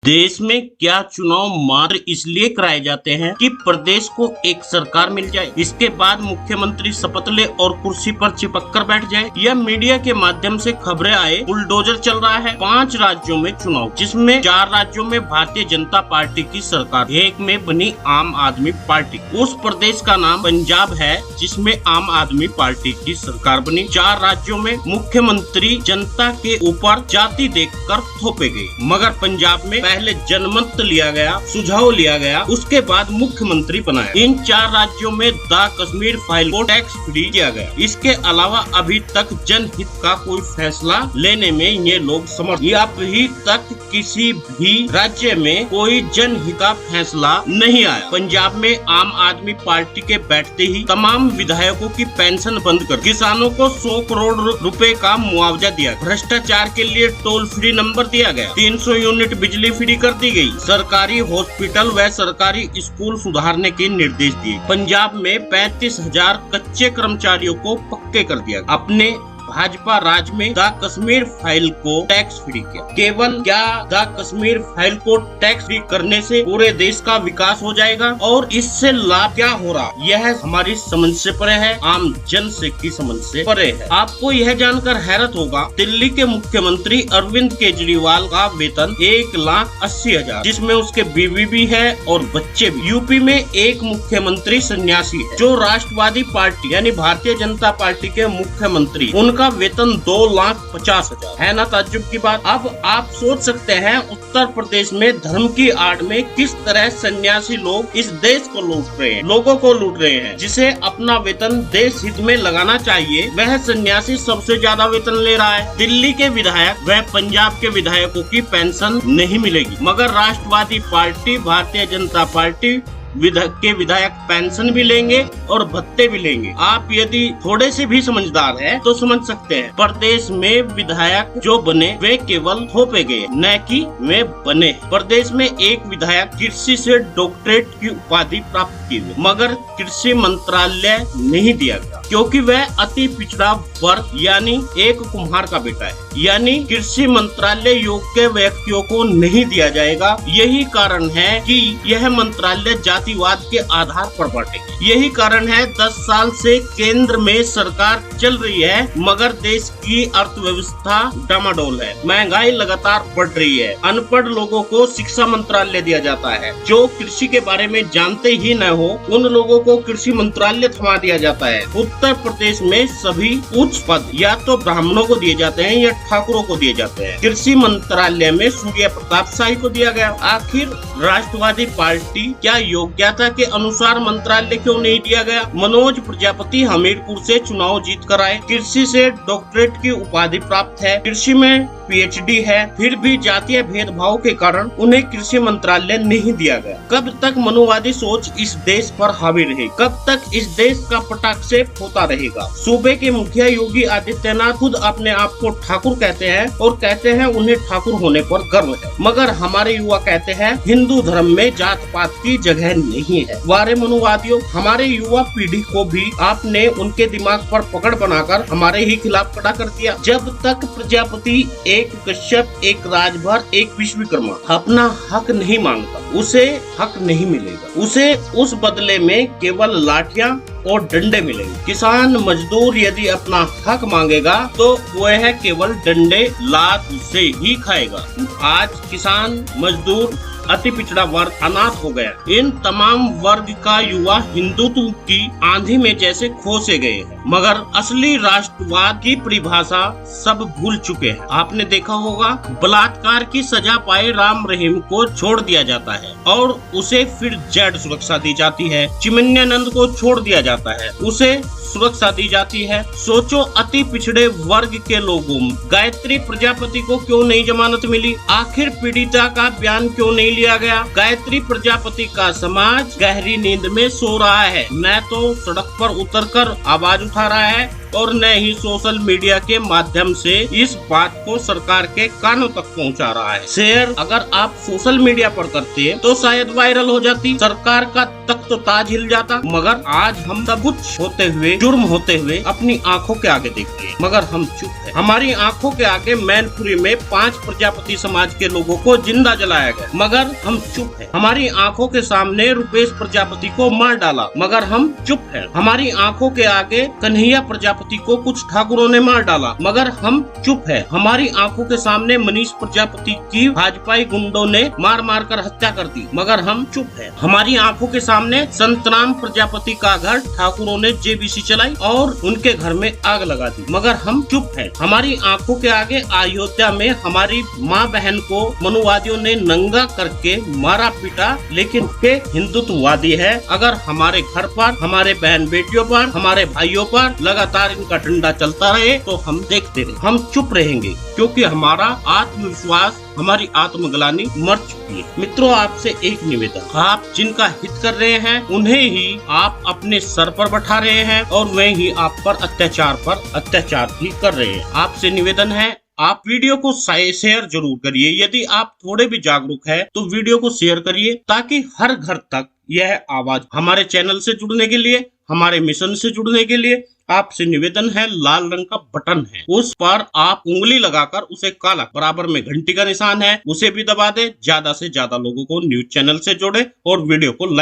देश में क्या चुनाव मात्र इसलिए कराए जाते हैं कि प्रदेश को एक सरकार मिल जाए, इसके बाद मुख्यमंत्री शपथ ले और कुर्सी पर चिपक कर बैठ जाए। यह मीडिया के माध्यम से खबरें आए बुलडोजर चल रहा है। 5 राज्यों में चुनाव, जिसमें 4 राज्यों में भारतीय जनता पार्टी की सरकार, एक में बनी आम आदमी पार्टी। उस प्रदेश का नाम पंजाब है जिसमें आम आदमी पार्टी की सरकार बनी। 4 राज्यों में मुख्यमंत्री जनता के ऊपर जाति देखकर थोपे गए, मगर पंजाब में पहले जनमत लिया गया, सुझाव लिया गया, उसके बाद मुख्यमंत्री बनाया। इन 4 राज्यों में द कश्मीर फाइल को टैक्स फ्री किया गया। इसके अलावा अभी तक जनहित का कोई फैसला लेने में ये लोग समर्थ। अभी तक किसी भी राज्य में कोई जनहित का फैसला नहीं आया। पंजाब में आम आदमी पार्टी के बैठते ही तमाम विधायकों की पेंशन बंद कर किसानों को 100 करोड़ रुपए का मुआवजा दिया। भ्रष्टाचार के लिए टोल फ्री नंबर दिया गया। 300 यूनिट बिजली फ्री कर दी गई। सरकारी हॉस्पिटल व सरकारी स्कूल सुधारने के निर्देश दिए। पंजाब में 35,000 कच्चे कर्मचारियों को पक्के कर दिया। अपने भाजपा राज में द कश्मीर फाइल को टैक्स फ्री किया। केवल क्या द कश्मीर फाइल को टैक्स फ्री करने से पूरे देश का विकास हो जाएगा और इससे लाभ क्या हो रहा, यह हमारी समझ से परे है, आम जन से की समझ से परे है। आपको यह जानकर हैरत होगा, दिल्ली के मुख्यमंत्री अरविंद केजरीवाल का वेतन 1,80,000, जिसमें उसके बीवी भी है और बच्चे भी। यूपी में एक मुख्यमंत्री सन्यासी है जो राष्ट्रवादी पार्टी यानी भारतीय जनता पार्टी के मुख्यमंत्री, का वेतन 2,50,000 है। ना ताज्जुब की बात। अब आप सोच सकते हैं उत्तर प्रदेश में धर्म की आड़ में किस तरह सन्यासी लोग इस देश को लूट रहे हैं, लोगों को लूट रहे हैं। जिसे अपना वेतन देश हित में लगाना चाहिए, वह सन्यासी सबसे ज्यादा वेतन ले रहा है। दिल्ली के विधायक व पंजाब के विधायकों की पेंशन नहीं मिलेगी, मगर राष्ट्रवादी पार्टी, भारतीय जनता पार्टी के विधायक पेंशन भी लेंगे और भत्ते भी लेंगे। आप यदि थोड़े से भी समझदार हैं तो समझ सकते हैं, प्रदेश में विधायक जो बने वे केवल थोपे गए, न कि वे बने। प्रदेश में एक विधायक कृषि से डॉक्टरेट की उपाधि प्राप्त की, मगर कृषि मंत्रालय नहीं दिया गया क्योंकि वह अति पिछड़ा वर्ग यानी एक कुम्हार का बेटा है। यानी कृषि मंत्रालय योग्य व्यक्तियों को नहीं दिया जाएगा। यही कारण है कि यह मंत्रालय जातिवाद के आधार पर बांटे। यही कारण है 10 साल से केंद्र में सरकार चल रही है, मगर देश की अर्थव्यवस्था डामाडोल है। महंगाई लगातार बढ़ रही है। अनपढ़ लोगों को शिक्षा मंत्रालय दिया जाता है। जो कृषि के बारे में जानते ही न हो उन लोगों को कृषि मंत्रालय थमा दिया जाता है। उत्तर प्रदेश में सभी उच्च पद या तो ब्राह्मणों को दिए जाते हैं या ठाकुरों को दिए जाते हैं। कृषि मंत्रालय में सूर्य प्रताप शाही को दिया गया। आखिर राष्ट्रवादी पार्टी क्या योग्यता के अनुसार मंत्रालय क्यों नहीं दिया गया? मनोज प्रजापति हमीरपुर से चुनाव जीत कर आए। कृषि से डॉक्टरेट की उपाधि प्राप्त है, कृषि में PhD है, फिर भी जातीय भेदभाव के कारण उन्हें कृषि मंत्रालय नहीं दिया गया। कब तक मनुवादी सोच इस देश पर हावी रहेगी? कब तक इस देश का पटाक्षेप होता रहेगा? सूबे के मुखिया योगी आदित्यनाथ खुद अपने आप को ठाकुर कहते हैं और कहते हैं उन्हें ठाकुर होने पर गर्व है, मगर हमारे युवा कहते हैं हिंदू धर्म में जात पात की जगह नहीं है। वारे मनुवादियों, हमारे युवा पीढ़ी को भी आपने उनके दिमाग पर पकड़ बनाकर हमारे ही खिलाफ खड़ा कर दिया। जब तक प्रजापति, एक कश्यप, एक राजभर, एक विश्वकर्मा अपना हक नहीं मांगता, उसे हक नहीं मिलेगा। उसे उस बदले में केवल लाठियां और डंडे मिलेंगे। किसान मजदूर यदि अपना हक मांगेगा तो वह केवल डंडे लात से ही खाएगा। आज किसान, मजदूर, अति पिछड़ा वर्ग अनाथ हो गया। इन तमाम वर्ग का युवा हिंदुत्व की आंधी में जैसे खोसे गए हैं, मगर असली राष्ट्रवाद की परिभाषा सब भूल चुके हैं। आपने देखा होगा, बलात्कार की सजा पाए राम रहीम को छोड़ दिया जाता है और उसे फिर जेड सुरक्षा दी जाती है। चिमन्यानंद को छोड़ दिया जाता है, उसे सुरक्षा दी जाती है। सोचो, अति पिछड़े वर्ग के लोगों, गायत्री प्रजापति को क्यों नहीं जमानत मिली? आखिर पीड़िता का बयान क्यों नहीं लिया गया? गायत्री प्रजापति का समाज गहरी नींद में सो रहा है, न तो सड़क पर उतरकर आवाज उठा रहा है और न ही सोशल मीडिया के माध्यम से इस बात को सरकार के कानों तक पहुंचा रहा है। शेयर अगर आप सोशल मीडिया पर करते तो शायद वायरल हो जाती। सरकार का तख्त तो ताज हिल जाता, मगर आज हम सब कुछ होते हुए, जुर्म होते हुए अपनी आंखों के आगे देखते हैं, मगर हम चुप हैं। हमारी आंखों के आगे मैनपुरी में 5 प्रजापति समाज के लोगों को जिंदा जलाया गया, मगर हम चुप हैं। हमारी आंखों के सामने रुपेश प्रजापति को मार डाला, मगर हम चुप हैं। हमारी आंखों के आगे कन्हैया प्रजापति को कुछ ठाकुरों ने मार डाला, मगर हम चुप हैं। हमारी आंखों के सामने मनीष प्रजापति की भाजपाई गुंडों ने मार मार कर हत्या कर दी, मगर हम चुप हैं। हमारी आंखों के सामने संतराम प्रजापति का घर ठाकुरों ने जेबीसी चलाई और उनके घर में आग लगा दी, मगर हम चुप हैं। हमारी आंखों के आगे अयोध्या में हमारी माँ बहन को मनुवादियों ने नंगा करके मारा पीटा, लेकिन वे हिंदुत्ववादी है। अगर हमारे घर पर, हमारे बहन बेटियों पर, हमारे भाइयों पर लगातार इनका डंडा चलता रहे तो हम देखते रहे, हम चुप रहेंगे, क्योंकि हमारा आत्मविश्वास, हमारी आत्मग्लानि मर चुकी है। मित्रों, आपसे एक निवेदन, आप जिनका हित कर रहे हैं उन्हें ही आप अपने सर पर बैठा रहे हैं और वह ही आप पर अत्याचार भी कर रहे हैं। आपसे निवेदन है, आप वीडियो को शेयर जरूर करिए। यदि आप थोड़े भी जागरूक है तो वीडियो को शेयर करिए, ताकि हर घर तक यह आवाज। हमारे चैनल से जुड़ने के लिए, हमारे मिशन से जुड़ने के लिए आपसे निवेदन है, लाल रंग का बटन है, उस पर आप उंगली लगाकर उसे काला, बराबर में घंटी का निशान है, उसे भी दबा दे। ज्यादा से ज्यादा लोगों को न्यूज चैनल से जोड़े और वीडियो को लाइक